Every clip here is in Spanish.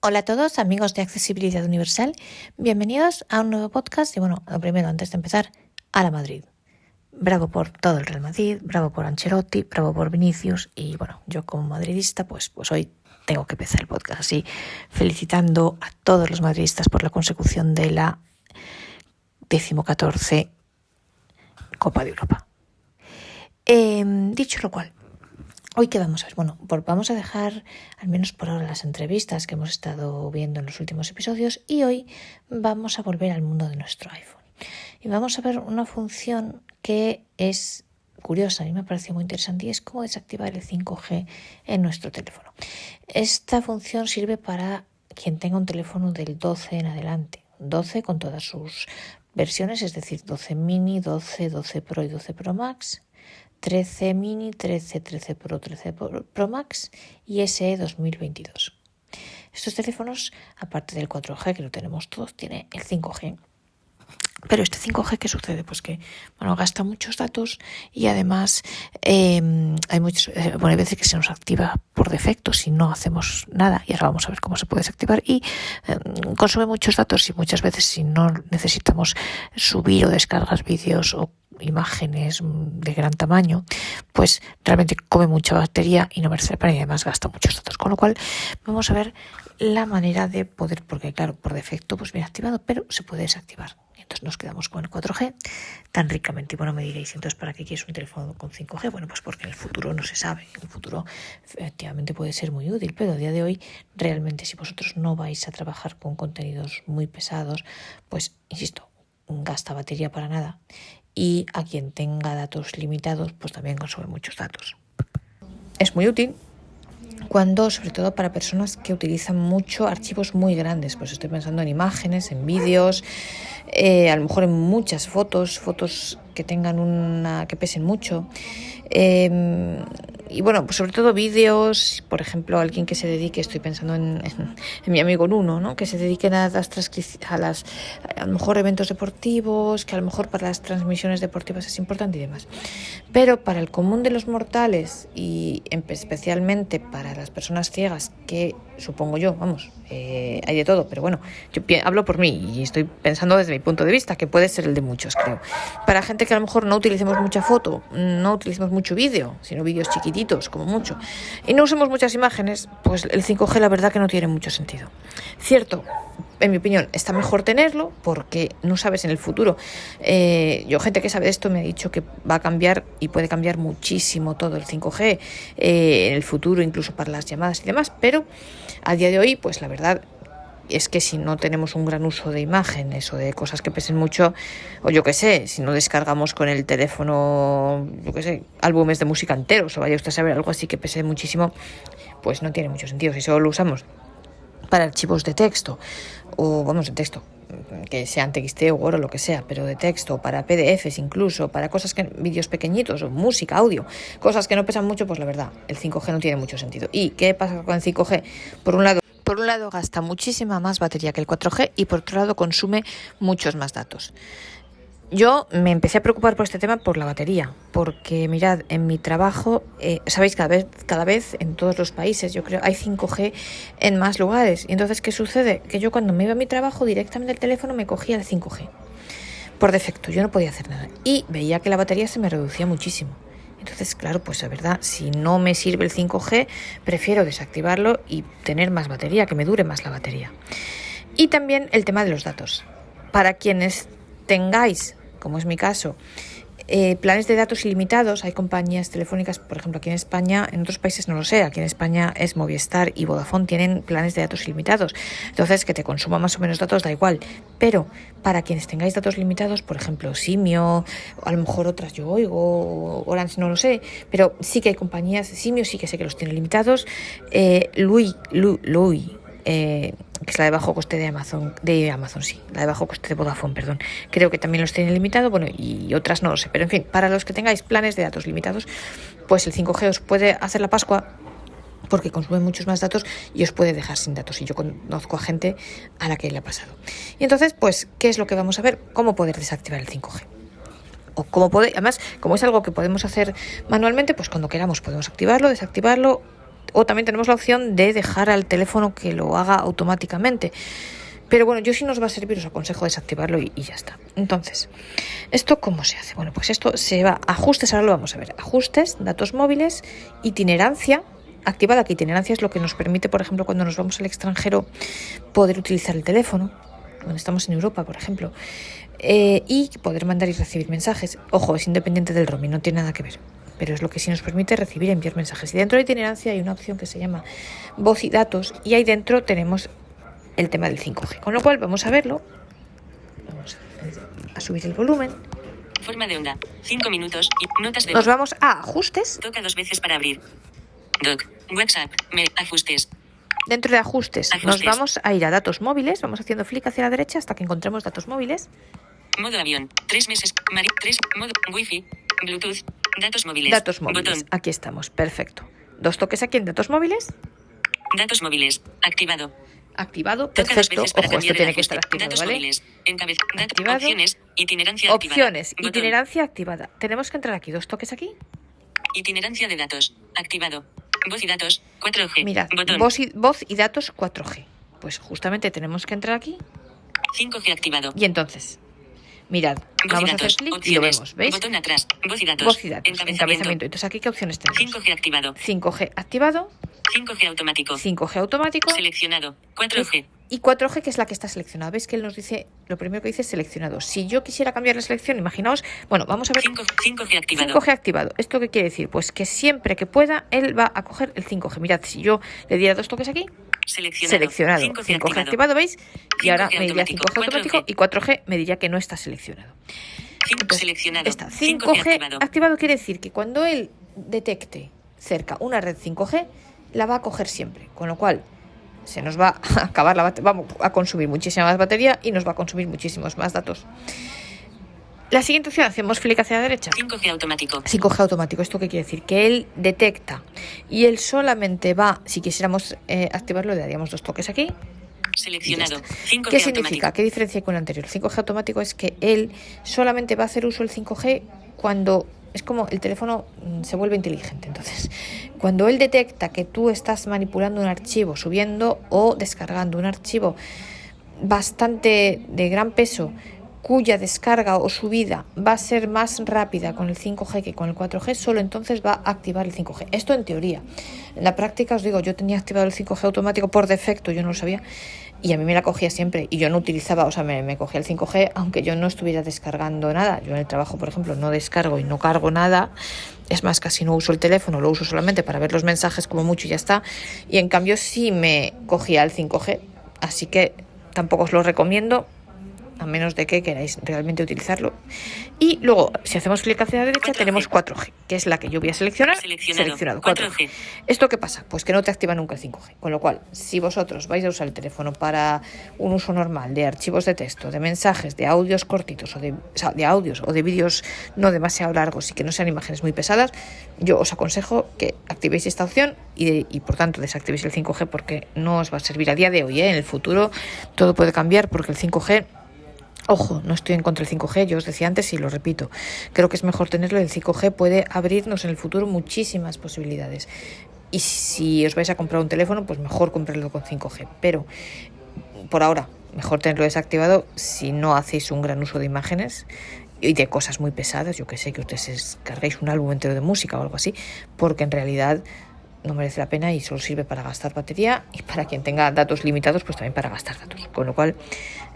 Hola a todos, amigos de Accesibilidad Universal. Bienvenidos a un nuevo podcast. Y bueno, lo primero, antes de empezar, a la Madrid. Bravo por todo el Real Madrid, bravo por Ancelotti, bravo por Vinicius. Y bueno, yo como madridista, pues hoy tengo que empezar el podcast así, felicitando a todos los madridistas por la consecución de la 14ª Copa de Europa. Dicho lo cual, ¿hoy qué vamos a ver? Bueno, vamos a dejar, al menos por ahora, las entrevistas que hemos estado viendo en los últimos episodios y hoy vamos a volver al mundo de nuestro iPhone. Y vamos a ver una función que es curiosa, a mí me pareció muy interesante, y es cómo desactivar el 5G en nuestro teléfono. Esta función sirve para quien tenga un teléfono del 12 en adelante, 12 con todas sus versiones, es decir, 12 mini, 12, 12 Pro y 12 Pro Max, 13 mini, 13, 13 Pro, 13 Pro Max y SE 2022. Estos teléfonos, aparte del 4G que lo tenemos todos, tiene el 5G. Pero este 5G, ¿qué sucede? Pues que gasta muchos datos y además hay veces que se nos activa por defecto si no hacemos nada, y ahora vamos a ver cómo se puede desactivar, y consume muchos datos, y muchas veces si no necesitamos subir o descargar vídeos o imágenes de gran tamaño, pues realmente come mucha batería y no merece la pena, y además gasta muchos datos, con lo cual vamos a ver la manera de poder, porque claro, por defecto pues viene activado, pero se puede desactivar. Entonces nos quedamos con el 4G tan ricamente. Y bueno, me diréis, entonces, ¿para qué quieres un teléfono con 5G? Bueno, pues porque en el futuro no se sabe. En el futuro efectivamente puede ser muy útil, pero a día de hoy realmente, si vosotros no vais a trabajar con contenidos muy pesados, pues insisto, gasta batería para nada. Y a quien tenga datos limitados, pues también consume muchos datos. Es muy útil cuando, sobre todo para personas que utilizan mucho archivos muy grandes, pues estoy pensando en imágenes, en vídeos, a lo mejor en muchas fotos que tengan que pesen mucho, y bueno, pues sobre todo vídeos, por ejemplo, alguien que se dedique, estoy pensando en mi amigo Nuno, ¿no? Que se dediquen a lo mejor eventos deportivos, que a lo mejor para las transmisiones deportivas es importante y demás. Pero para el común de los mortales y especialmente para las personas ciegas, que supongo yo, hay de todo, pero bueno, yo hablo por mí y estoy pensando desde mi punto de vista, que puede ser el de muchos, creo. Para gente que a lo mejor no utilicemos mucha foto, no utilicemos mucho vídeo, sino vídeos chiquititos, como mucho, y no usemos muchas imágenes, pues el 5G la verdad que no tiene mucho sentido. Cierto, en mi opinión, está mejor tenerlo porque no sabes en el futuro. Gente que sabe de esto me ha dicho que va a cambiar y puede cambiar muchísimo todo el 5G en el futuro, incluso para las llamadas y demás, pero a día de hoy, pues la verdad es que si no tenemos un gran uso de imágenes o de cosas que pesen mucho, o yo qué sé, si no descargamos con el teléfono, álbumes de música enteros, o vaya usted a saber, algo así que pese muchísimo, pues no tiene mucho sentido. Si solo lo usamos para archivos de texto, de texto, que sean TXT o Word o lo que sea, pero de texto, para PDFs incluso, para vídeos pequeñitos, o música, audio, cosas que no pesan mucho, pues la verdad, el 5G no tiene mucho sentido. ¿Y qué pasa con el 5G? Por un lado gasta muchísima más batería que el 4G y por otro lado consume muchos más datos. Yo me empecé a preocupar por este tema por la batería, porque mirad, en mi trabajo, sabéis, cada vez en todos los países, yo creo, hay 5G en más lugares. Y entonces, ¿qué sucede? Que yo cuando me iba a mi trabajo, directamente el teléfono me cogía el 5G. Por defecto, yo no podía hacer nada. Y veía que la batería se me reducía muchísimo. Entonces, claro, pues la verdad, si no me sirve el 5G, prefiero desactivarlo y tener más batería, que me dure más la batería. Y también el tema de los datos. Para quienes tengáis, como es mi caso, planes de datos ilimitados, hay compañías telefónicas, por ejemplo, aquí en España, en otros países no lo sé, aquí en España es Movistar y Vodafone, tienen planes de datos ilimitados, entonces que te consuma más o menos datos da igual, pero para quienes tengáis datos limitados, por ejemplo, Simio, o a lo mejor otras yo oigo, Orange no lo sé, pero sí que hay compañías, Simio sí que sé que los tiene limitados, Lui, que es la de bajo coste de Amazon, la de bajo coste de Vodafone, perdón. Creo que también los tienen limitado, bueno, y otras no lo sé. Pero en fin, para los que tengáis planes de datos limitados, pues el 5G os puede hacer la Pascua porque consume muchos más datos y os puede dejar sin datos. Y yo conozco a gente a la que le ha pasado. Y entonces, pues, ¿qué es lo que vamos a ver? ¿Cómo poder desactivar el 5G? O además, como es algo que podemos hacer manualmente, pues cuando queramos podemos activarlo, desactivarlo, O también tenemos la opción de dejar al teléfono que lo haga automáticamente. Pero bueno, yo si nos va a servir os aconsejo desactivarlo y ya está. Entonces, ¿esto cómo se hace? Bueno, pues esto se va a ajustes, ahora lo vamos a ver. Ajustes, datos móviles, itinerancia activada, que itinerancia es lo que nos permite, por ejemplo, cuando nos vamos al extranjero, poder utilizar el teléfono, cuando estamos en Europa, por ejemplo, y poder mandar y recibir mensajes. Ojo, es independiente del roaming, no tiene nada que ver, pero es lo que sí nos permite recibir y enviar mensajes. Y dentro de itinerancia hay una opción que se llama voz y datos, y ahí dentro tenemos el tema del 5G, con lo cual vamos a verlo. Vamos a subir el volumen. Forma de onda, 5 minutos y notas de voz. Nos vamos a ajustes. Toca 2 veces para abrir. Doc, WhatsApp, ajustes. Dentro de ajustes nos vamos a ir a datos móviles. Vamos haciendo flick hacia la derecha hasta que encontremos datos móviles. Modo avión, 3 meses, 3, modo Wi-Fi, Bluetooth, datos móviles. Datos móviles, botón. Aquí estamos, perfecto. 2 toques aquí en datos móviles. Datos móviles, activado. Activado, Toca 2 perfecto. veces para Ojo, esto cambiar tiene el que ajuste. estar activado, Datos ¿vale? móviles, Activado. opciones, itinerancia Opciones, activada. itinerancia activada. Tenemos que entrar aquí, 2 toques aquí. Itinerancia de datos, activado. Voz y datos, 4G. Mirad, Botón. voz y datos 4G. Pues justamente tenemos que entrar aquí. 5G activado. Y entonces, mirad, Voz vamos y a hacer datos, clic y lo opciones, vemos, ¿veis? Botón atrás, voz y datos. Voz y datos, encabezamiento. Entonces, ¿aquí qué opciones tenemos? 5G activado. 5G activado, 5G automático. 5G automático Seleccionado. 4G. y 4G, que es la que está seleccionada. ¿Veis que él nos dice, lo primero que dice es seleccionado? Si yo quisiera cambiar la selección, imaginaos, bueno, vamos a ver. 5G activado. 5G activado. ¿Esto qué quiere decir? Pues que siempre que pueda, él va a coger el 5G. Mirad, si yo le diera 2 toques aquí, seleccionado. 5G activado, ¿veis? Y ahora me diría 5G automático y 4G me diría que no está seleccionado. Entonces, seleccionado. Está 5G activado quiere decir que cuando él detecte cerca una red 5G, la va a coger siempre. Con lo cual, se nos va a acabar vamos a consumir muchísima más batería y nos va a consumir muchísimos más datos. La siguiente opción, hacemos flick hacia la derecha. 5G automático. 5G automático. ¿Esto qué quiere decir? Que él detecta y él solamente va, si quisiéramos activarlo, le daríamos 2 toques aquí. Seleccionado. 5G ¿Qué significa? automático. ¿Qué diferencia hay con el anterior? El 5G automático es que él solamente va a hacer uso del 5G cuando es como el teléfono se vuelve inteligente. Entonces, cuando él detecta que tú estás manipulando un archivo, subiendo o descargando un archivo bastante de gran peso, cuya descarga o subida va a ser más rápida con el 5G que con el 4G, solo entonces va a activar el 5G. Esto en teoría. En la práctica, os digo, yo tenía activado el 5G automático por defecto, yo no lo sabía, y a mí me la cogía siempre, y yo no utilizaba, o sea, me cogía el 5G, aunque yo no estuviera descargando nada. Yo en el trabajo, por ejemplo, no descargo y no cargo nada, es más, casi no uso el teléfono, lo uso solamente para ver los mensajes como mucho y ya está, y en cambio sí me cogía el 5G, así que tampoco os lo recomiendo, a menos de que queráis realmente utilizarlo. Y luego, si hacemos clic hacia la derecha, 4G. tenemos 4G, que es la que yo voy a seleccionar. Seleccionado 4G. ¿Esto qué pasa? Pues que no te activa nunca el 5G. Con lo cual, si vosotros vais a usar el teléfono para un uso normal de archivos de texto, de mensajes, de audios cortitos, o sea, de audios o de vídeos no demasiado largos y que no sean imágenes muy pesadas, yo os aconsejo que activéis esta opción y por tanto desactivéis el 5G, porque no os va a servir a día de hoy, ¿eh? En el futuro todo puede cambiar, porque el 5G... Ojo, no estoy en contra del 5G, yo os decía antes y lo repito, creo que es mejor tenerlo. El 5G puede abrirnos en el futuro muchísimas posibilidades, y si os vais a comprar un teléfono, pues mejor comprarlo con 5G, pero por ahora mejor tenerlo desactivado si no hacéis un gran uso de imágenes y de cosas muy pesadas. Yo que sé, que ustedes descarguéis un álbum entero de música o algo así, porque en realidad no merece la pena y solo sirve para gastar batería, y para quien tenga datos limitados, pues también para gastar datos. Con lo cual,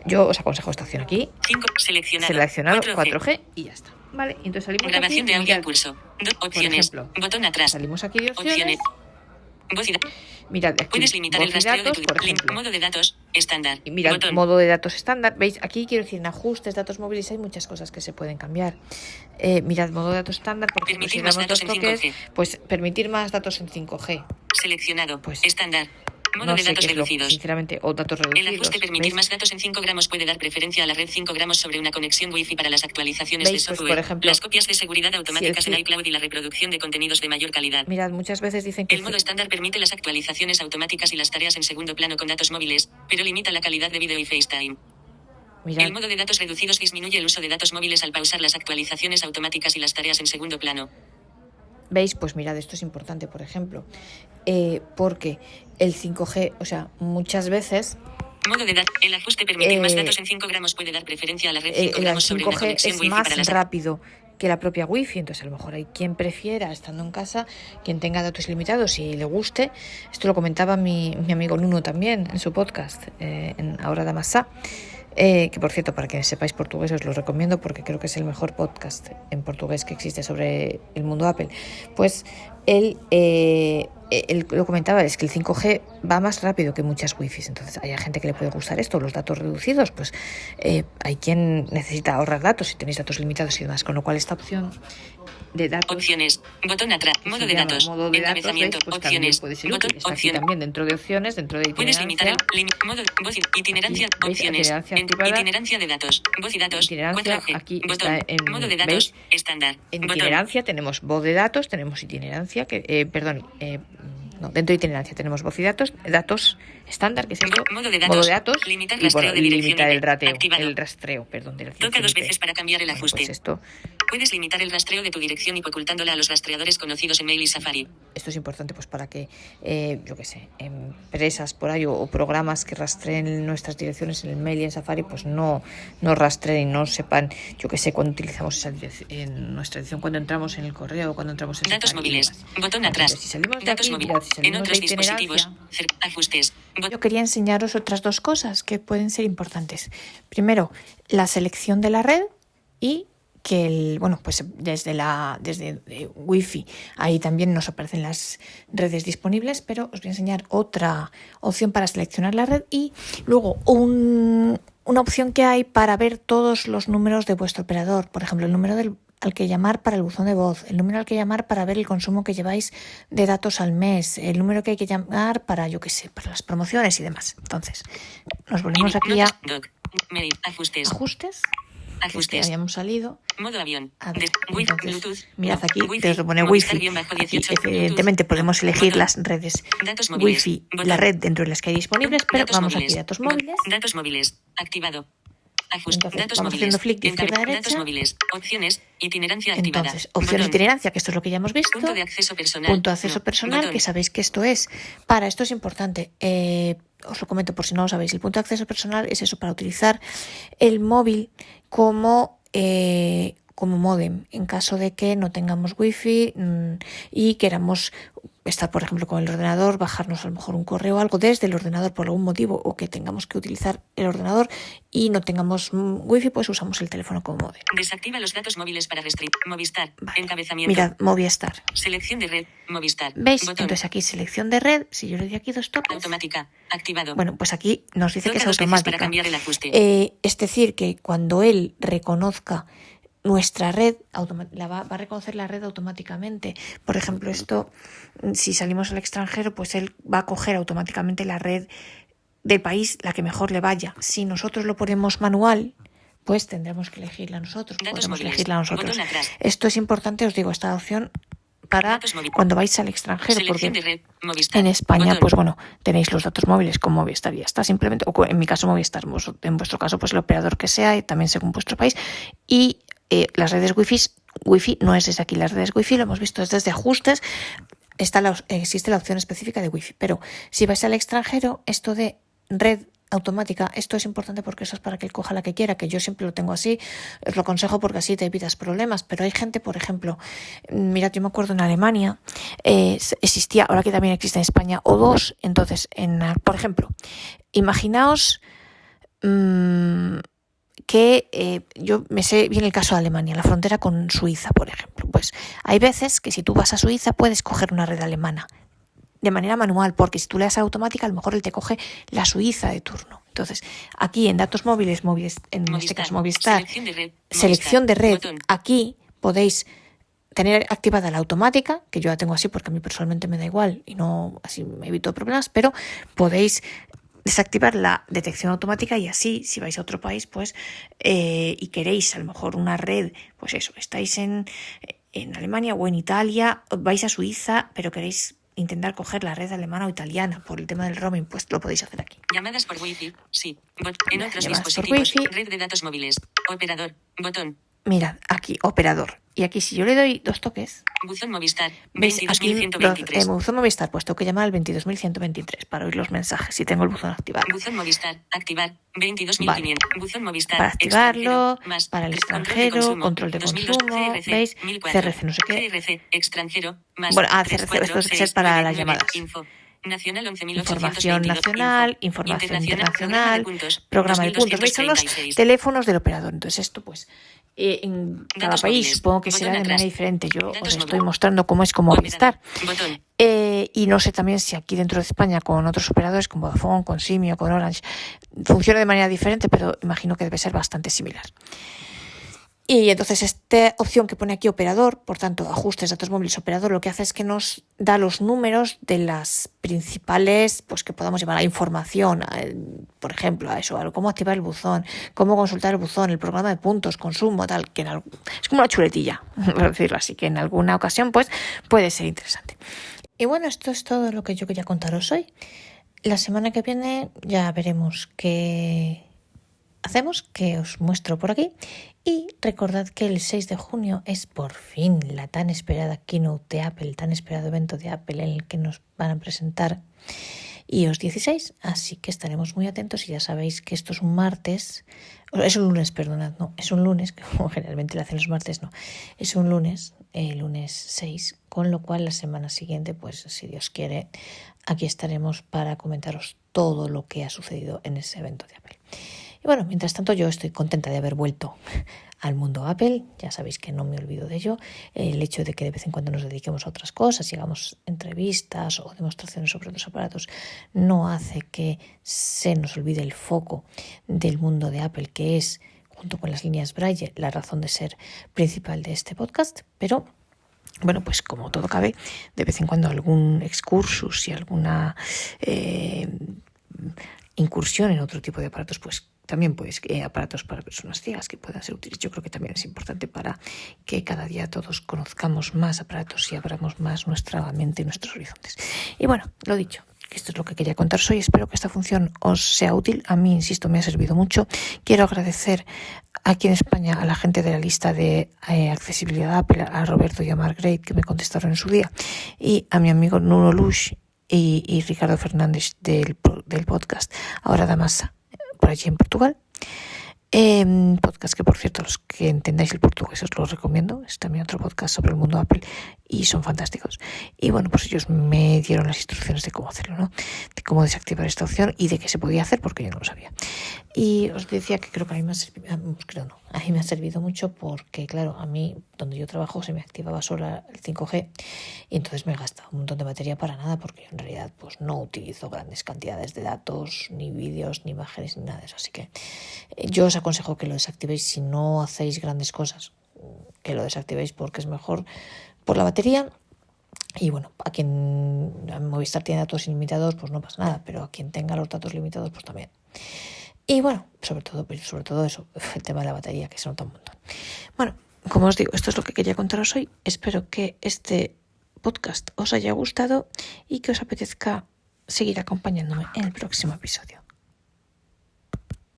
yo os aconsejo esta opción aquí. 5, seleccionado 4G y ya está. Vale, y entonces salimos grabación aquí, de audio mirad, impulso. Opciones. ejemplo, Botón atrás. salimos aquí de opciones. Voz y Mirad aquí, puedes limitar voz el y rastreo datos, de por tu ejemplo. modo de datos estándar. Y mirad, Botón. modo de datos estándar. ¿Veis? Aquí quiero decir, en ajustes, datos móviles, hay muchas cosas que se pueden cambiar. Mirad, modo de datos estándar, por ejemplo, Permitir si más damos datos 2 en toques, 5G. pues permitir más datos en 5G. Seleccionado. Pues, estándar. Modo No de sé datos qué es lo, reducidos. sinceramente, o datos El reducidos. ajuste permitir ¿veis? más datos en 5 gramos puede dar preferencia a la red 5 gramos sobre una conexión Wi-Fi para las actualizaciones ¿Veis? de Pues, software, por ejemplo, las copias de seguridad automáticas si en el iCloud y la reproducción de contenidos de mayor calidad. Mirad, muchas veces dicen que El modo estándar permite las actualizaciones automáticas y las tareas en segundo plano con datos móviles, pero limita la calidad de vídeo y FaceTime. mirad, El modo de datos reducidos disminuye el uso de datos móviles al pausar las actualizaciones automáticas y las tareas en segundo plano. ¿Veis? Pues mirad, esto es importante, por ejemplo, porque el 5G, o sea, muchas veces Modo de datos. El ajuste permitir más datos en 5 gramos puede dar preferencia a la red 5 el gramos sobre una 5G conexión es Wi-Fi más para las rápido que la propia Wi-Fi, entonces a lo mejor hay quien prefiera, estando en casa, quien tenga datos ilimitados y le guste. Esto lo comentaba mi amigo Nuno también en su podcast, en Ahora da Massa. Que por cierto, para que sepáis portugués os lo recomiendo porque creo que es el mejor podcast en portugués que existe sobre el mundo Apple. Pues él lo comentaba, es que el 5G va más rápido que muchas Wi-Fi, entonces hay gente que le puede gustar esto, los datos reducidos, pues hay quien necesita ahorrar datos si tenéis datos limitados y demás, con lo cual esta opción de datos. Opciones. Botón atrás. Modo de datos. Modo de datos, Encabezamiento. pues Opciones. puede ser Botón. útil. Está aquí Opciones. también dentro de opciones, dentro de Puedes limitar itinerancia. el modo voz itinerancia. Aquí, ¿veis? Opciones. Itinerancia activada. Itinerancia de datos. Voz y datos. Itinerancia, 4G. aquí Botón. está en, Modo de datos. ¿veis? Estándar. En Botón. itinerancia tenemos voz de datos, tenemos itinerancia, dentro de itinerancia tenemos voz y datos estándar, que es esto, Modo de modo de datos. datos, Limitar y rastreo de dirección limitar IP. el rastreo, Activado. de la dirección Toca 2 IP. veces para cambiar el Bueno, ajuste. pues esto Puedes limitar el rastreo de tu dirección IP ocultándola a los rastreadores conocidos en Mail y Safari. es importante pues para que, empresas por ahí o programas que rastreen nuestras direcciones en el mail y en Safari, pues no rastreen y no sepan, cuándo utilizamos en nuestra dirección, cuando entramos en el correo, cuando entramos en Datos Safari. móviles. Botón Entonces, atrás. si salimos de Datos aquí, móviles. mirad, si En salimos otros de dispositivos. itinerancia, Ajustes. yo quería enseñaros otras dos cosas que pueden ser importantes. Primero, la selección de la red y que pues desde Wi-Fi ahí también nos aparecen las redes disponibles, pero os voy a enseñar otra opción para seleccionar la red y luego una opción que hay para ver todos los números de vuestro operador, por ejemplo, el número al que llamar para el buzón de voz, el número al que llamar para ver el consumo que lleváis de datos al mes, el número que hay que llamar para, para las promociones y demás. Entonces, nos volvemos aquí a Ajustes. Que habíamos salido. Modo avión. Entonces, mirad aquí, os lo pone Wi-Fi. Aquí, evidentemente, podemos elegir las redes Wi-Fi, la red dentro de las que hay disponibles, pero vamos aquí, datos móviles. Datos móviles. Activado. Entonces, datos vamos móviles. haciendo flick de izquierda a derecha. Datos móviles. Opciones. Itinerancia activada. Entonces, opción Botón. itinerancia, que esto es lo que ya hemos visto. Punto de acceso personal. Punto de acceso No. personal, Botón. que sabéis que esto es. Para esto es importante. Os lo comento por si no lo sabéis. El punto de acceso personal es eso, para utilizar el móvil como módem en caso de que no tengamos wifi y queramos estar, por ejemplo, con el ordenador, bajarnos a lo mejor un correo o algo desde el ordenador por algún motivo, o que tengamos que utilizar el ordenador y no tengamos wifi, pues usamos el teléfono como módem. Desactiva los datos móviles para restringir. Movistar. Vale. Encabezamiento. Mirad, Movistar. Selección de red. Movistar. ¿Veis? Botón. Entonces aquí selección de red, si yo le doy aquí dos toques, Automática. Activado. bueno, pues aquí nos dice que Toca es 2 veces automática. para cambiar el ajuste. Es decir, que cuando él reconozca nuestra red, va a reconocer la red automáticamente. Por ejemplo, esto, si salimos al extranjero, pues él va a coger automáticamente la red del país, la que mejor le vaya. Si nosotros lo ponemos manual, pues tendremos que elegirla nosotros. Datos Podemos móviles. elegirla nosotros. Botón atrás. Esto es importante, os digo, esta opción para Datos móviles. cuando vais al extranjero, Selección de porque red. Movistar. en España, Botón. pues bueno, tenéis los datos móviles con Movistar y ya está, simplemente, o en mi caso Movistar, en vuestro caso pues el operador que sea y también según vuestro país. Y las redes Wi-Fi no es desde aquí, las redes Wi-Fi lo hemos visto es desde ajustes, existe la opción específica de Wi-Fi, pero si vais al extranjero, esto de red automática, esto es importante porque eso es para que él coja la que quiera, que yo siempre lo tengo así, os lo aconsejo porque así te evitas problemas, pero hay gente, por ejemplo, mirad, yo me acuerdo en Alemania, existía, ahora que también existe en España, O2, entonces, por ejemplo, imaginaos que yo me sé bien el caso de Alemania, la frontera con Suiza, por ejemplo, pues hay veces que si tú vas a Suiza puedes coger una red alemana, de manera manual, porque si tú le das a automática, a lo mejor él te coge la Suiza de turno. Entonces, aquí en datos móviles, en este caso Movistar, selección de red, Botón. aquí podéis tener activada la automática, que yo la tengo así porque a mí personalmente me da igual y no así me evito problemas, pero podéis desactivar la detección automática y así, si vais a otro país, pues y queréis a lo mejor una red, pues eso, estáis en Alemania o en Italia, vais a Suiza, pero queréis intentar coger la red alemana o italiana por el tema del roaming, pues lo podéis hacer aquí. Llamadas por Wi-Fi. Sí. En otros Llamadas por dispositivos. Wi-Fi. Red de datos móviles. Operador. Botón. mirad, aquí, operador. Y aquí si yo le doy 2 toques, Buzón Movistar, ¿veis? Aquí 22.123. buzón Movistar, pues tengo que llamar al 22.123 para oír los mensajes, si tengo el buzón activado. Buzón Movistar, activar, 22.500. Vale. Buzón Movistar, Para activarlo, extranjero, más, para el control de extranjero, consumo, control de 2002, consumo, CRC, ¿veis? 1004, CRC no sé qué. CRC, extranjero, más, Bueno, CRC, esto es 346, para las 99, llamadas. info. Nacional 11.822. Información nacional, info. información Internacional, internacional, programa de puntos. ¿Veis? Son los 2236. teléfonos del operador. Entonces esto pues en cada Datos país móviles. supongo que Botón será de manera atrás. diferente. Yo Datos os estoy móviles. mostrando cómo es con Movistar. Botón. Y no sé también si aquí dentro de España con otros operadores, con Vodafone, con Simio, con Orange, funciona de manera diferente, pero imagino que debe ser bastante similar. Y entonces esta opción que pone aquí operador, por tanto ajustes datos móviles operador, lo que hace es que nos da los números de las principales, pues que podamos llevar a información, por ejemplo, a eso, a cómo activar el buzón, cómo consultar el buzón, el programa de puntos, consumo, tal, que es como una chuletilla, por decirlo así, que en alguna ocasión pues puede ser interesante. Y bueno, esto es todo lo que yo quería contaros hoy. La semana que viene ya veremos qué hacemos, que os muestro por aquí. Y recordad que el 6 de junio es por fin la tan esperada keynote de Apple, el tan esperado evento de Apple en el que nos van a presentar iOS 16, así que estaremos muy atentos y ya sabéis que esto es un martes, es un lunes, perdonad, no, es un lunes, como generalmente lo hacen los martes, no, es un lunes, el lunes 6, con lo cual la semana siguiente, pues si Dios quiere, aquí estaremos para comentaros todo lo que ha sucedido en ese evento de Apple. Y bueno, mientras tanto yo estoy contenta de haber vuelto al mundo Apple, ya sabéis que no me olvido de ello, el hecho de que de vez en cuando nos dediquemos a otras cosas, y hagamos entrevistas o demostraciones sobre otros aparatos, no hace que se nos olvide el foco del mundo de Apple, que es, junto con las líneas Braille, la razón de ser principal de este podcast, pero bueno, pues como todo cabe, de vez en cuando algún excursus y alguna incursión en otro tipo de aparatos, pues también pues aparatos para personas ciegas que puedan ser útiles. Yo creo que también es importante para que cada día todos conozcamos más aparatos y abramos más nuestra mente y nuestros horizontes. Y bueno, lo dicho, esto es lo que quería contaros hoy. Espero que esta función os sea útil. A mí, insisto, me ha servido mucho. Quiero agradecer aquí en España a la gente de la lista de accesibilidad Apple, a Roberto y a Margaret, que me contestaron en su día, y a mi amigo Nuno Lush y Ricardo Fernández del podcast Ahora da Masa, por allí en Portugal. Podcast que, por cierto, los que entendáis el portugués os lo recomiendo. Es también otro podcast sobre el mundo Apple y son fantásticos. Y bueno, pues ellos me dieron las instrucciones de cómo hacerlo, ¿no? De cómo desactivar esta opción y de qué se podía hacer, porque yo no lo sabía. Y os decía que creo que a mí me ha servido mucho porque, claro, a mí donde yo trabajo se me activaba solo el 5G y entonces me gasta un montón de batería para nada, porque yo en realidad pues no utilizo grandes cantidades de datos, ni vídeos, ni imágenes, ni nada de eso. Así que yo os aconsejo que lo desactivéis si no hacéis grandes cosas, que lo desactivéis porque es mejor por la batería. Y bueno, a quien Movistar tiene datos ilimitados, pues no pasa nada, pero a quien tenga los datos limitados, pues también. Y bueno, sobre todo eso, el tema de la batería, que se nota un montón. Bueno, como os digo, esto es lo que quería contaros hoy. Espero que este podcast os haya gustado y que os apetezca seguir acompañándome en el próximo episodio.